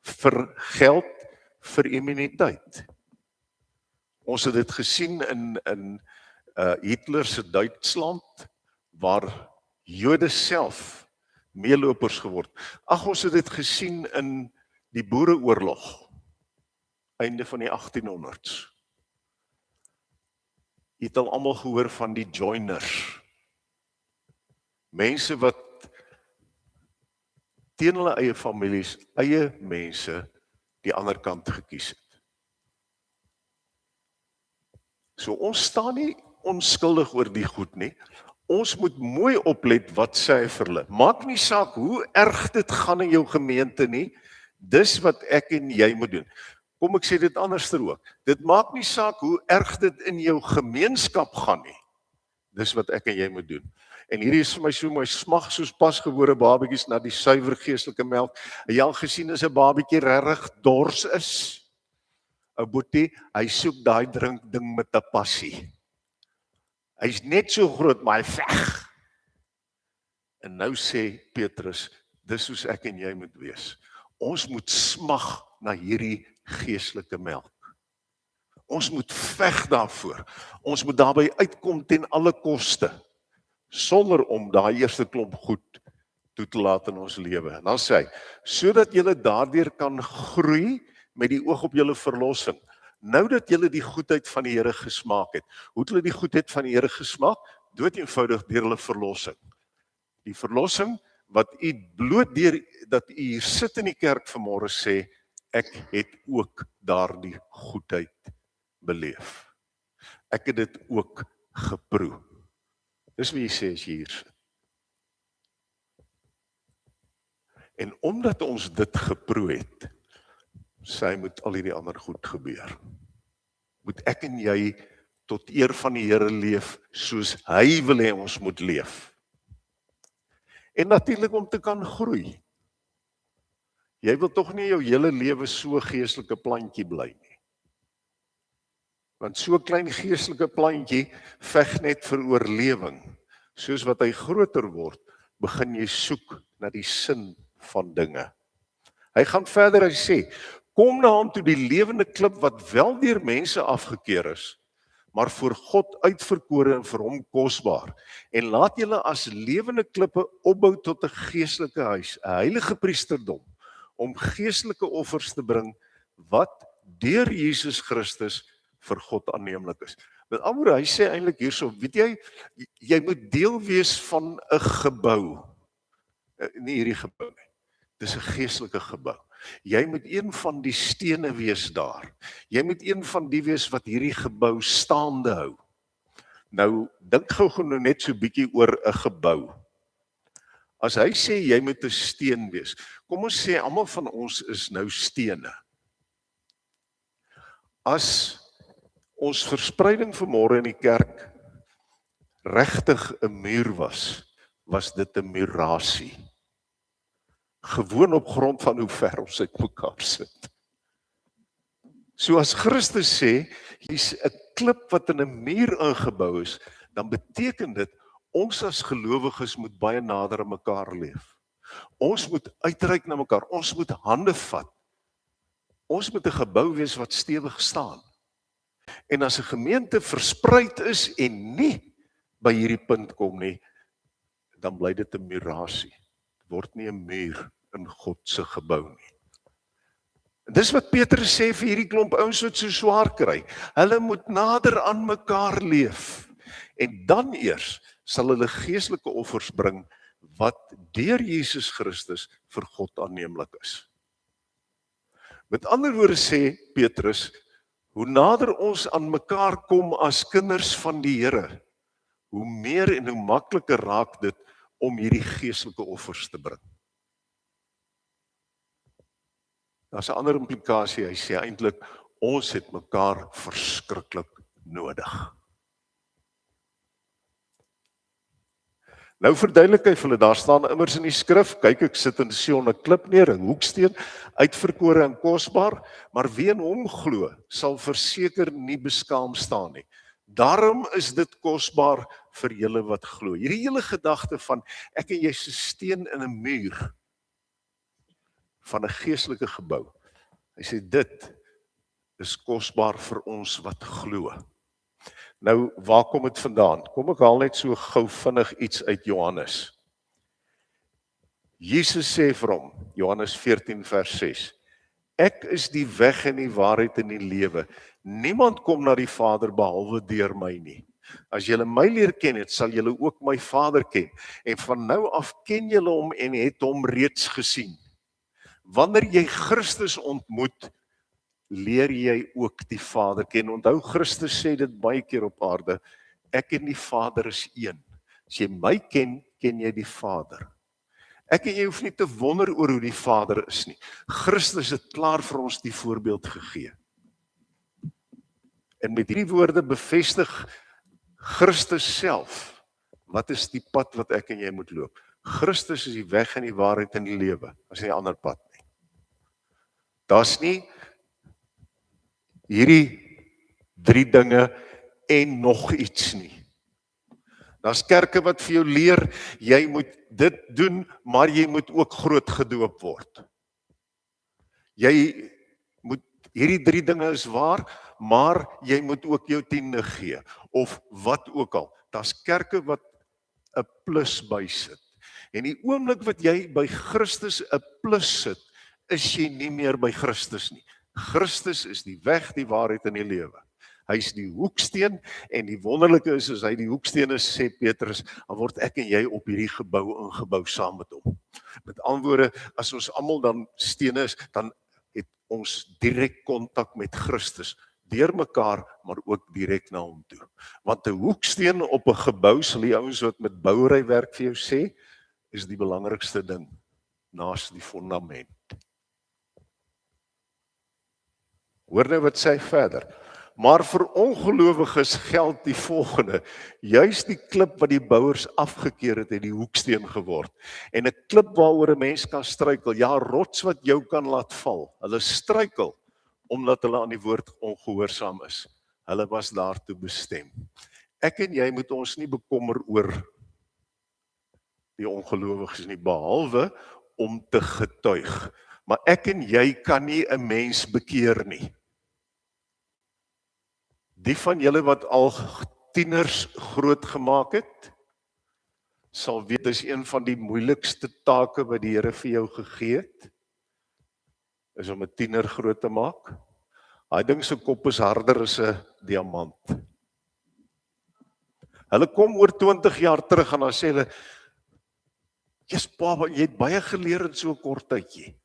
A: vir geld, vir immuniteit. Ons het dit gesien in Hitler se Duitsland, waar Jode self meelopers geword. Ag, ons het dit gesien in die Boereoorlog, einde van die 1800s. Jy het al almal gehoor van die joiners. Mense wat teen hulle eie families, eie mense, die ander kant gekies het. So ons staan nie onskuldig oor die goed nie. Ons moet mooi oplet wat sê hy vir hulle. Maak nie saak hoe erg dit gaan in jou gemeente nie, dis wat ek en jy moet doen. Kom ek sê dit anderster ook. Dit maak nie saak hoe erg dit in jou gemeenskap gaan nie. Dis wat ek en jy moet doen. En hierdie is vir my so mooi, smag soos pasgebore babatjies na die suiwer geestelike melk. Het jy al gesien as 'n babatjie regtig dors is? Ou boetie, hy soek daai ding met 'n passie. Hy's net so groot, maar hy veg. En nou sê Petrus, dis soos ek en jy moet wees. Ons moet smag na hierdie geestelike melk. Ons moet veg daarvoor. Ons moet daarby uitkom ten alle koste, sonder om daai eerste klomp goed toe te laat in ons lewe. En dan sê hy, sodat julle daardeur kan groei met die oog op julle verlossing. Nou dat julle die goedheid van die Here gesmaak het. Hoe het hulle die goedheid van die Here gesmaak? Dood eenvoudig deur hulle verlossing. Die verlossing wat u bloot deur dat u hier sit in die kerk vanmôre sê, ek het ook daardie goedheid beleef. Ek het dit ook geproe. Dis wat jy sê as jy hier sit. En omdat ons dit geproe het, sê hy moet al hierdie ander goed gebeur. Moet ek en jy tot eer van die Here leef soos hy wil hê ons moet leef. En natuurlik om te kan groei. Jy wil tog nie jou hele lewe so geestelike plantjie bly nie. Want so 'n klein geestelike plantjie veg net vir oorlewing. Soos wat hy groter word, begin jy soek na die sin van dinge. Hy gaan verder, hy sê, kom na hom toe die lewende klip wat wel deur mense afgekeer is, maar voor God uitverkore en vir hom kosbaar. En laat julle as lewende klippe opbou tot 'n geestelike huis, 'n heilige priesterdom, om geestelike offers te bring wat deur Jesus Christus vir God aanneemlik is. Met ander woorde, hy sê eintlik hierso, weet jy moet deel wees van 'n gebou. Nie hierdie gebou nie. Dis 'n geestelike gebou. Jy moet een van die stene wees daar. Jy moet een van die wees wat hierdie gebou staande hou. Nou, dink gou nou net so bietjie oor 'n gebou. As hy sê jy moet 'n steen wees, kom ons sê almal van ons is nou stene. As ons verspreiding vanmôre in die kerk regtig 'n muur was dit 'n murasie. Gewoon op grond van hoe ver ons uitmekaar sit. So as Christus sê, hier's 'n klip wat in 'n muur ingebou is, dan beteken dit, ons as gelowiges moet baie nader aan mekaar leef. Ons moet uitreik na mekaar, ons moet hande vat. Ons moet 'n gebou wees wat stewig staan. En as 'n gemeente verspreid is en nie by hierdie punt kom nie, dan bly dit 'n murasie. Word nie 'n muur in God se gebou nie. Dis wat Petrus sê vir hierdie klomp ouens wat so swaar kry. Hulle moet nader aan mekaar leef. En dan eers sal hulle geestelike offers bring wat deur Jesus Christus vir God aanneemlik is. Met ander woorde sê Petrus, hoe nader ons aan mekaar kom as kinders van die Here, hoe meer en hoe makliker raak dit om hierdie geestelike offers te bring. Daar's 'n ander implikasie, hy sê eintlik, ons het mekaar verskriklik nodig. Nou verduidelik hy vir hulle, daar staan immers in die skrif, kyk ek sit in Sion 'n klip neer, 'n hoeksteen, uitverkore en kosbaar, maar wie in hom glo, sal verseker nie beskaam staan nie. Daarom is dit kosbaar vir julle wat glo. Hierdie hele gedagte van ek en jy se steen in 'n muur van 'n geestelike gebou. Hy sê dit is kosbaar vir ons wat glo. Nou, waar kom dit vandaan? Kom ek haal net so gou vinnig iets uit Johannes. Jesus sê vir hom, Johannes 14 vers 6, ek is die weg en die waarheid en die lewe. Niemand kom na die Vader behalwe deur my nie. As julle my leer ken het, sal julle ook my Vader ken. En van nou af ken julle hom en het hom reeds gesien. Wanneer jy Christus ontmoet, leer jy ook die Vader ken. Onthou, Christus sê dit baie keer op aarde, ek en die Vader is een. As jy my ken, ken jy die Vader. Ek en jy hoef nie te wonder oor hoe die Vader is nie. Christus het klaar vir ons die voorbeeld gegee. En met hierdie woorde bevestig Christus self, wat is die pad wat ek en jy moet loop? Christus is die weg en die waarheid en die lewe, as nie 'n ander pad nie. Daar's nie hierdie 3 dinge en nog iets nie. Daar's kerke wat vir jou leer, jy moet dit doen, maar jy moet ook groot gedoop word. Jy moet, hierdie 3 dinge is waar, maar jy moet ook jou 10de gee, of wat ook al. Daar's kerke wat 'n plus bysit. En die oomblik wat jy by Christus 'n plus sit, is jy nie meer by Christus nie. Christus is die weg, die waarheid en die lewe. Hy is die hoeksteen, en die wonderlike is, as hy die hoeksteen is, sê Petrus, dan word ek en jy op hierdie gebou ingebou saam met hom. Met ander woorde, as ons almal dan stene is, dan het ons direk kontak met Christus, deur mekaar, maar ook direk na hom toe. Want 'n hoeksteen op 'n gebou, sal die ouens wat met bouerywerk vir jou sê, is die belangrikste ding, naas die fondament. Hoor nou wat sê hy verder. Maar vir ongelowiges geld die volgende, juis die klip wat die bouers afgekeer het die hoeksteen geword. En 'n klip waaroor 'n mens kan struikel, ja, rots wat jou kan laat val. Hulle struikel, omdat hulle aan die woord ongehoorsaam is. Hulle was daartoe bestem. Ek en jy moet ons nie bekommer oor die ongelowiges nie, behalwe om te getuig. Maar ek en jy kan nie 'n mens bekeer nie. Die van julle wat al tieners groot gemaak het, sal weet, dis een van die moeilikste take wat die Here vir jou gegee het, is om 'n tiener groot te maak. Daai ding se kop is harder as 'n diamant. Hulle kom oor 20 jaar terug en dan sê hulle, "Jesus pa, jy het baie geleer in so 'n kort tydjie."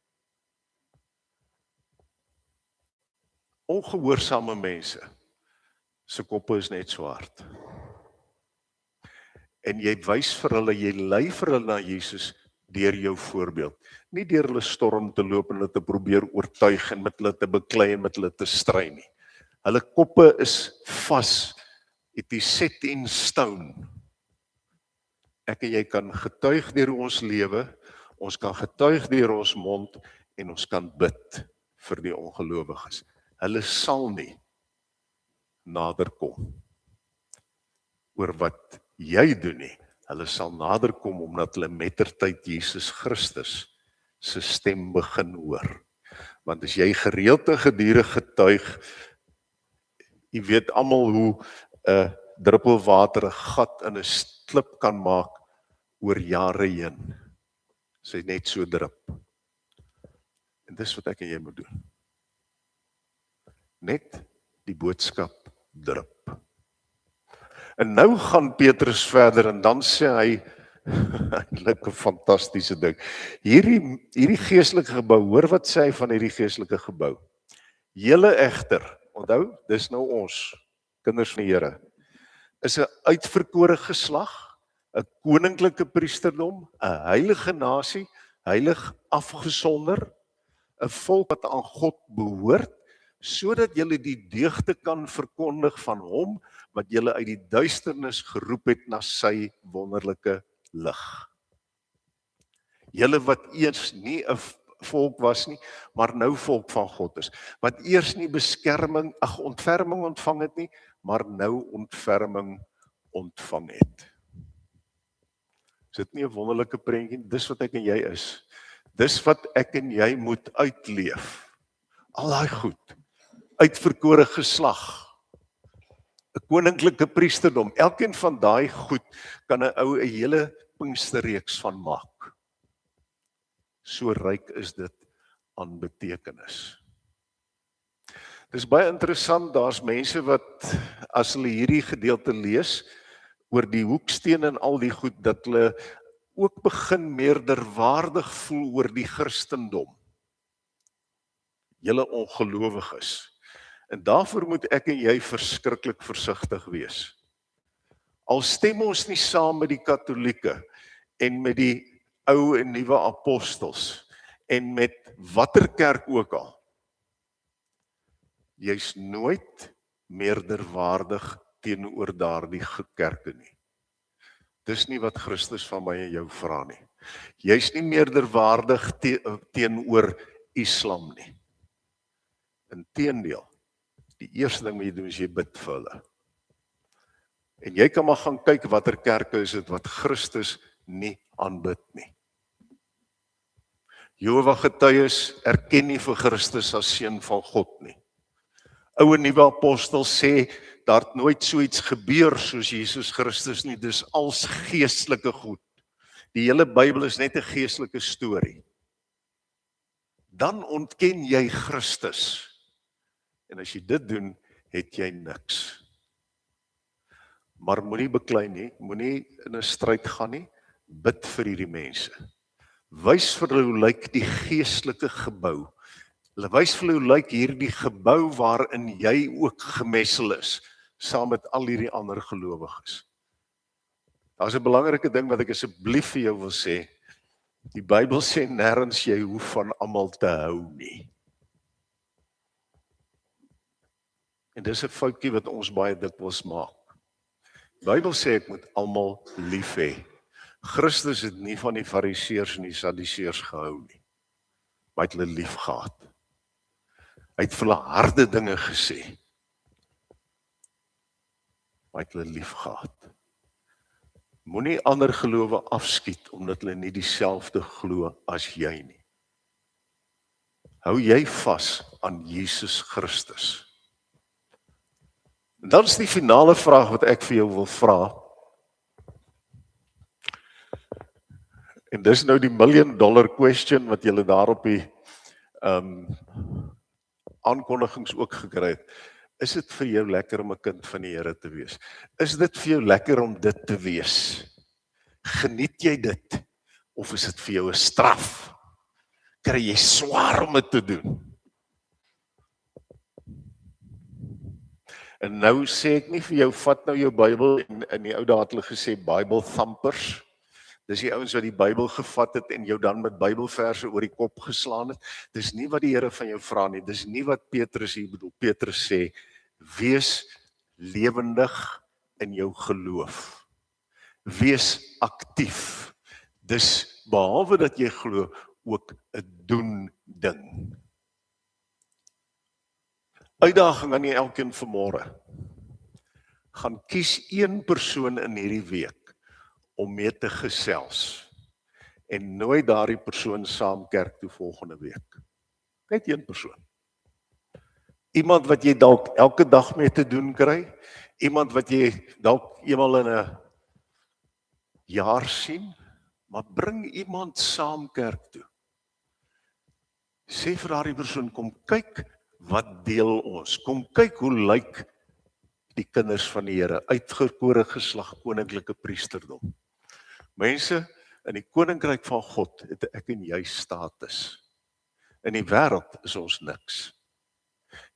A: Ongehoorsame mense se koppe is net swart. En jy wys vir hulle, jy lei vir hulle na Jesus deur jou voorbeeld. Nie deur hulle storm te loop en hulle te probeer oortuig en met hulle te beklei en met hulle te stry nie. Hulle koppe is vas. It is set in stone. Ek en jy kan getuig deur ons lewe, ons kan getuig deur ons mond en ons kan bid vir die ongelowiges. Hulle sal nie nader kom oor wat jy doen nie. Hulle sal nader kom omdat hulle mettertyd Jesus Christus se stem begin hoor. Want as jy gereeld en gedurig getuig, jy weet almal hoe 'n druppel water 'n gat in 'n klip kan maak oor jare heen. Sy net so drup. En dis wat ek en jy moet doen. Net die boodskap drup. En nou gaan Petrus verder en dan sê hy eintlik 'n fantastiese ding. Hierdie geestelike gebou, hoor wat sê hy van hierdie geestelike gebou. Julle egter, onthou, dis nou ons, kinders van die Here, is 'n uitverkore geslag, 'n koninklike priesterdom, 'n heilige nasie, heilig afgesonder, 'n volk wat aan God behoort, sodat julle die deugde kan verkondig van hom wat julle uit die duisternis geroep het na sy wonderlike lig. Julle wat eers nie 'n volk was nie, maar nou volk van God is, wat eers nie ontferming ontvang het nie, maar nou ontferming ontvang het. Is dit nie 'n wonderlike prentjie? Dis wat ek en jy is. Dis wat ek en jy moet uitleef. Al daai goed. Uitverkore geslag, 'n koninklike priesterdom, elkeen van daai goed kan 'n ou 'n hele Pinksterreeks van maak. So ryk is dit aan betekenis. Dis baie interessant, daar's mense wat, as hulle hierdie gedeelte lees, oor die hoeksteen en al die goed, dat hulle ook begin meerderwaardig voel oor die Christendom. julle ongelowiges. En daarvoor moet ek en jy verskriklik versigtig wees. Al stem ons nie saam met die Katolieke en met die ou en nuwe apostels en met watter kerk ook al, jy's nooit meerderwaardig teenoor daardie kerke nie. Dis nie wat Christus van my en jou vra nie. Jy's nie meerderwaardig teenoor Islam nie. Inteendeel, die eerste ding wat jy doen is jy bid vir hulle. En jy kan maar gaan kyk watter kerke is dit wat Christus nie aanbid nie. Jehova getuies erken nie vir Christus as seun van God nie. Ou en nuwe apostel sê, daar het nooit so iets gebeur soos Jesus Christus nie, dis als geestelike goed. Die hele Bybel is net 'n geestelike storie. Dan ontken jy Christus. En as jy dit doen, het jy niks. Maar moenie beklei nie, moenie in 'n stryd gaan nie, bid vir hierdie mense. Wys vir hulle hoe lyk die geestelike gebou. Wys vir hulle hoe lyk hierdie gebou waarin jy ook gemessel is, saam met al hierdie ander gelowiges. Daar's 'n belangrike ding wat ek asseblief vir jou wil sê. Die Bybel sê nêrens jy hoef van almal te hou nie. En dis 'n foutjie wat ons baie dikwels maak. Die Bybel sê ek moet almal lief hê. Christus het nie van die Fariseërs en die Sadduseërs gehou nie, maar hy het hulle lief gehad. Hy het vir hulle harde dinge gesê, maar hy het hulle lief gehad. Moenie ander gelowe afskiet omdat hulle nie dieselfde glo as jy nie. Hou jy vas aan Jesus Christus. En dan is die finale vraag wat ek vir jou wil vra. En dis nou die $1 million question wat julle daar op die aankondigings ook gekry het. Is dit vir jou lekker om 'n kind van die Here te wees? Is dit vir jou lekker om dit te wees? Geniet jy dit? Of is dit vir jou 'n straf? Kry jy swaar om dit te doen? En nou sê ek nie vir jou, vat nou jou Bybel, en in die ou dae het hulle gesê Bible thumpers. Dis die ouens wat die Bybel gevat het en jou dan met Bybelverse oor die kop geslaan het. Dis nie wat die Here van jou vra nie. Dis nie wat Petrus hier bedoel. Petrus sê, wees lewendig in jou geloof. Wees aktief. Dis behalwe dat jy glo, ook 'n doen ding. Uitdaging aan elkeen vanmôre. Gaan kies een persoon in hierdie week om mee te gesels en nooi daardie persoon saam kerk toe volgende week. Net een persoon. Iemand wat jy dalk elke dag mee te doen kry, iemand wat jy dalk eenmal in 'n jaar sien, maar bring iemand saam kerk toe. Sê vir daardie persoon, kom kyk wat deel ons. Kom kyk hoe lyk die kinders van die Here, uitverkore geslag, koninklike priesterdom. Mense, in die koninkryk van God het ek en jy status. In die wêreld is ons niks.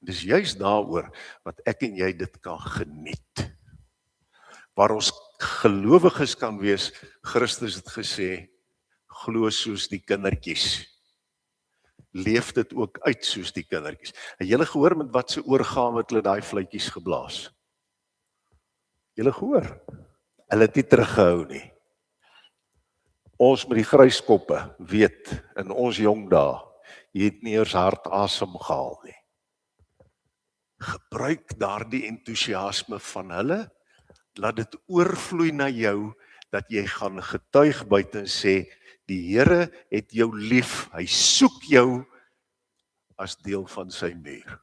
A: Dis juist daaroor wat ek en jy dit kan geniet. Waar ons gelowiges kan wees, Christus het gesê, glo soos die kindertjies. Leef dit ook uit soos die kindertjies. Het julle gehoor met wat se oorgawe het hulle daai fluitjies geblaas? Julle gehoor? Hulle het nie teruggehou nie. Ons met die gryskoppe weet in ons jong dae, jy het nie eers hard asem gehaal nie. Gebruik daardie entoesiasme van hulle, laat dit oorvloei na jou, dat jy gaan getuig buite en sê, die Here het jou lief, hy soek jou as deel van sy muur.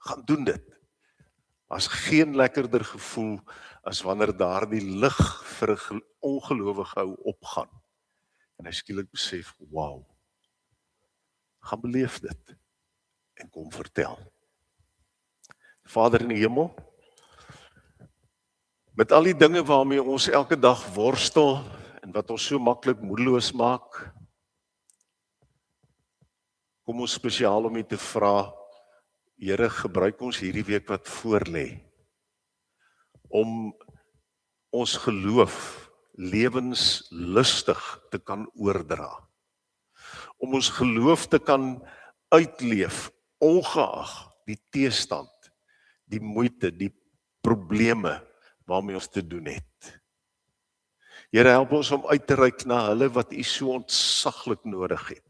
A: Gaan doen dit. As geen lekkerder gevoel as wanneer daardie lig vir 'n ongelowige ou opgaan. En hy skielik besef, wow, gaan beleef dit en kom vertel. Vader in die hemel, met al die dinge waarmee ons elke dag worstel en wat ons so maklik moedeloos maak, kom ons spesiaal om U te vra, Here, gebruik ons hierdie week wat voor lê, om ons geloof lewenslustig te kan oordra. Om ons geloof te kan uitleef, ongeag die teestand, die moeite, die probleme waarmee ons te doen het. Here, help ons om uit te reik na hulle wat U so ontsaglik nodig het.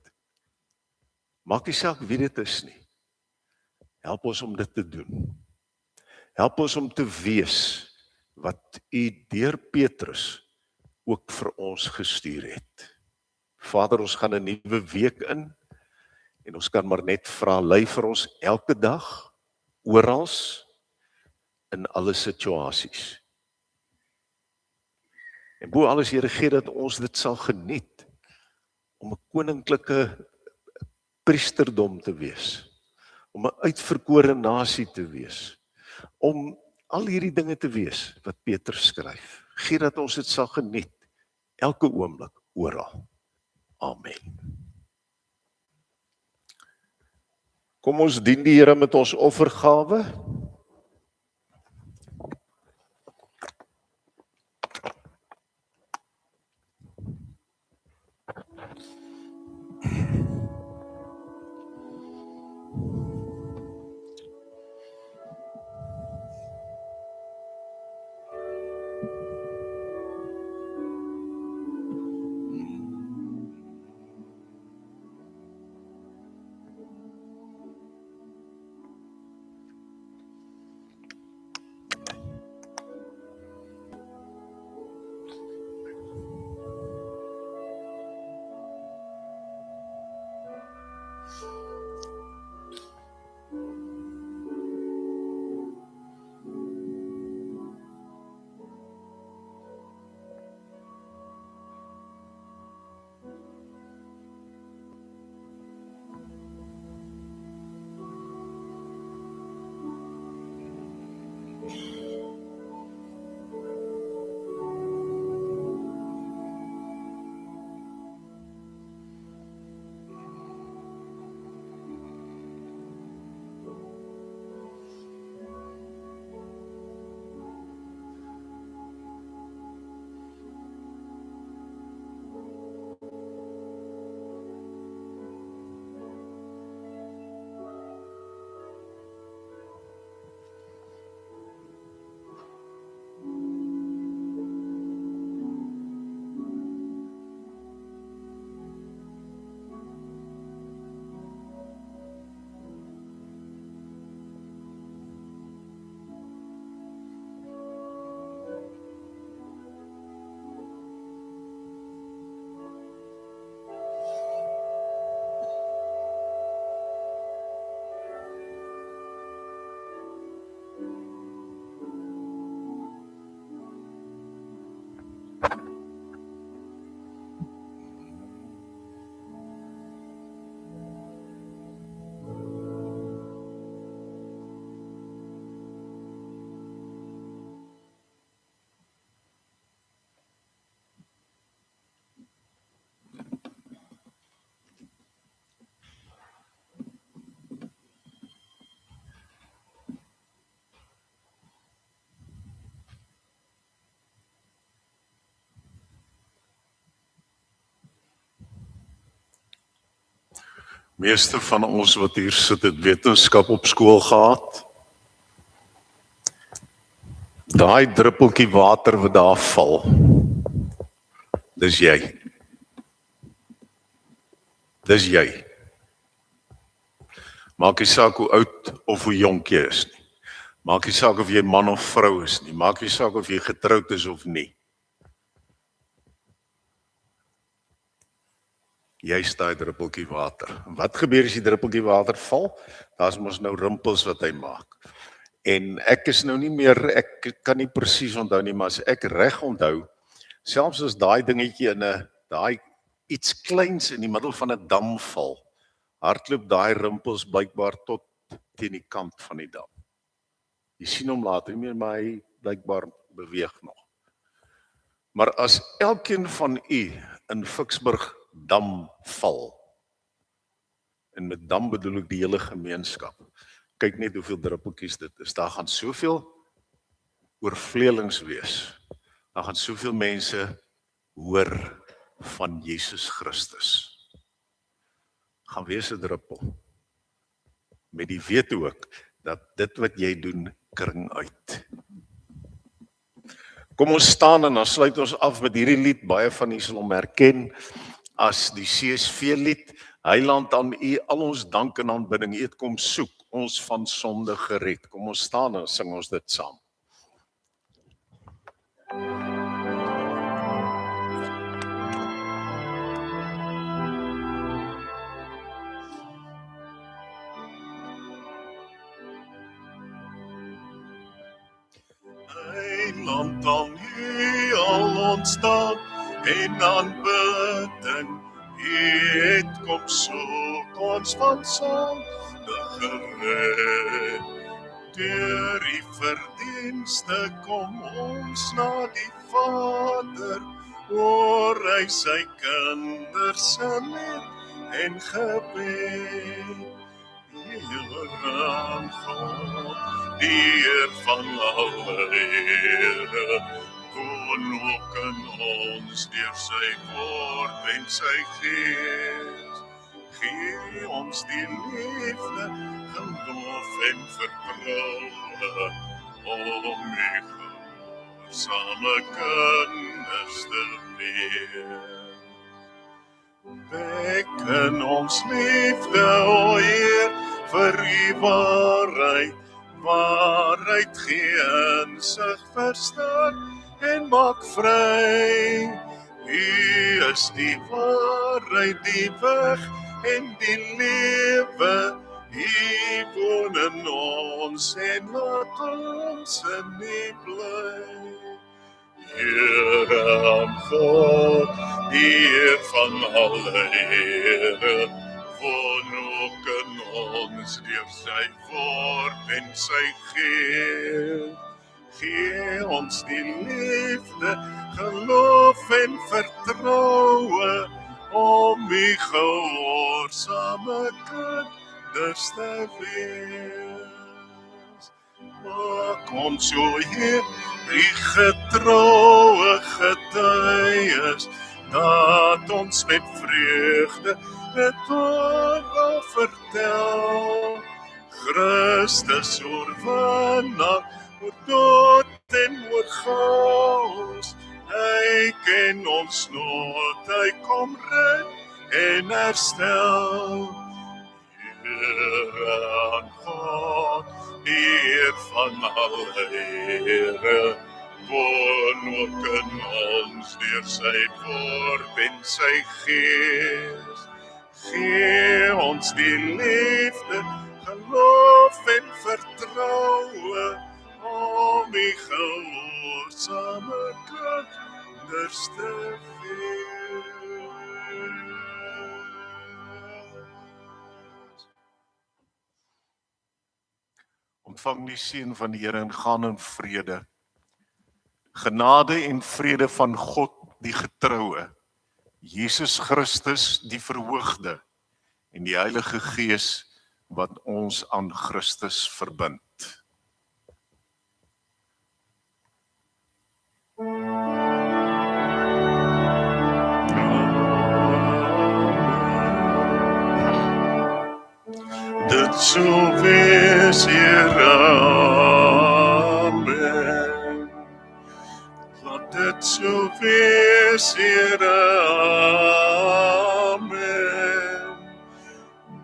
A: Maak nie saak wie dit is nie. Help ons om dit te doen. Help ons om te wees wat U deur Petrus ook vir ons gestuur het. Vader, ons gaan 'n nuwe week in en ons kan maar net vra, lei vir ons elke dag, oral, in alle situasies. En bo alles, Here, gee dat ons dit sal geniet om 'n koninklike priesterdom te wees, om 'n uitverkore nasie te wees, om al hierdie dinge te wees wat Petrus skryf. Gee dat ons dit sal geniet, elke oomblik, oral. Amen. Kom ons dien die Here met ons offergawe. Meeste van ons wat hier sit het wetenskap op skool gehad. Daai druppeltjie water wat daar val, dis jy. Dis jy. Maak nie saak hoe oud of hoe jonk jy is nie. Maak nie saak of jy man of vrou is nie. Maak nie saak of jy getroud is of nie. Jy is daai druppeltjie water. Wat gebeur as die druppeltjie water val? Daar's mos nou rimpels wat hy maak. En ek is nou nie meer, ek kan nie presies onthou nie, maar as ek reg onthou, selfs as daai dingetjie in 'n daai iets kleins in die middel van 'n dam val, hardloop daai rimpels blykbaar tot teen die kant van die dam. Jy sien hom later nie meer, maar hy blykbaar beweeg nog. Maar as elkeen van u in Ficksburg dam val, En met dan bedoel ek die hele gemeenskap. Kyk net hoeveel druppeltjies dit is. Daar gaan soveel oorvleelings wees. Daar gaan soveel mense hoor van Jesus Christus. Gaan wees 'n druppel. Met die wete ook, dat dit wat jy doen, kring uit. Kom ons staan en dan sluit ons af met hierdie lied. Baie van u sal hom herken as die CSV lied. Heiland, aan u al ons dank en aanbidding. U het kom soek, ons van sonde gered. Kom ons staan en sing ons dit saam. Heiland, aan u al ons dank en aanbidding. U het kom soek, ons van sonde gered. Deur u verdienste kom ons na die Vader, oor hy sy kinders se net en gebed. Here aan God, die Heer van alle Here, woon ook in ons deur sy woord en sy gees. Gee ons die liefde, geloof en vertroue, om u gehoorsame kinders te wees. Wek in ons liefde, o Heer, vir u waarheid, waarheid gee insig, verstaan en maak vry. U is die waarheid, die weg en die lewe. U woon in ons en laat ons in u bly. Here aan God, die Heer van alle Here, woon ook in ons deur sy woord en sy gees. Gee ons die liefde, geloof en vertroue, om u gehoorsame kinders te wees. Maak ons, o Heer, die getroue getuies, dat ons met vreugde dit oor vertel. Christus oorwinnaar, oor dood en oor chaos. Hy ken ons nood, hy kom red en herstel. Here aan God, die Heer van alle Here, woon ook in ons deur sy woord en sy gees. Gee ons die liefde, geloof en vertroue, om u gehoorsame kinders te wees. Ontvang die seën van die Here en gaan in vrede. Genade en vrede van God die getroue, Jesus Christus die verhoogde en die Heilige Gees wat ons aan Christus verbind. Dit so wees, Here, amen. Laat dit so wees, Here, amen.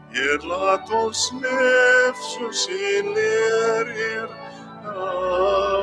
A: Heer, laat ons leef soos U leer, Heer, amen.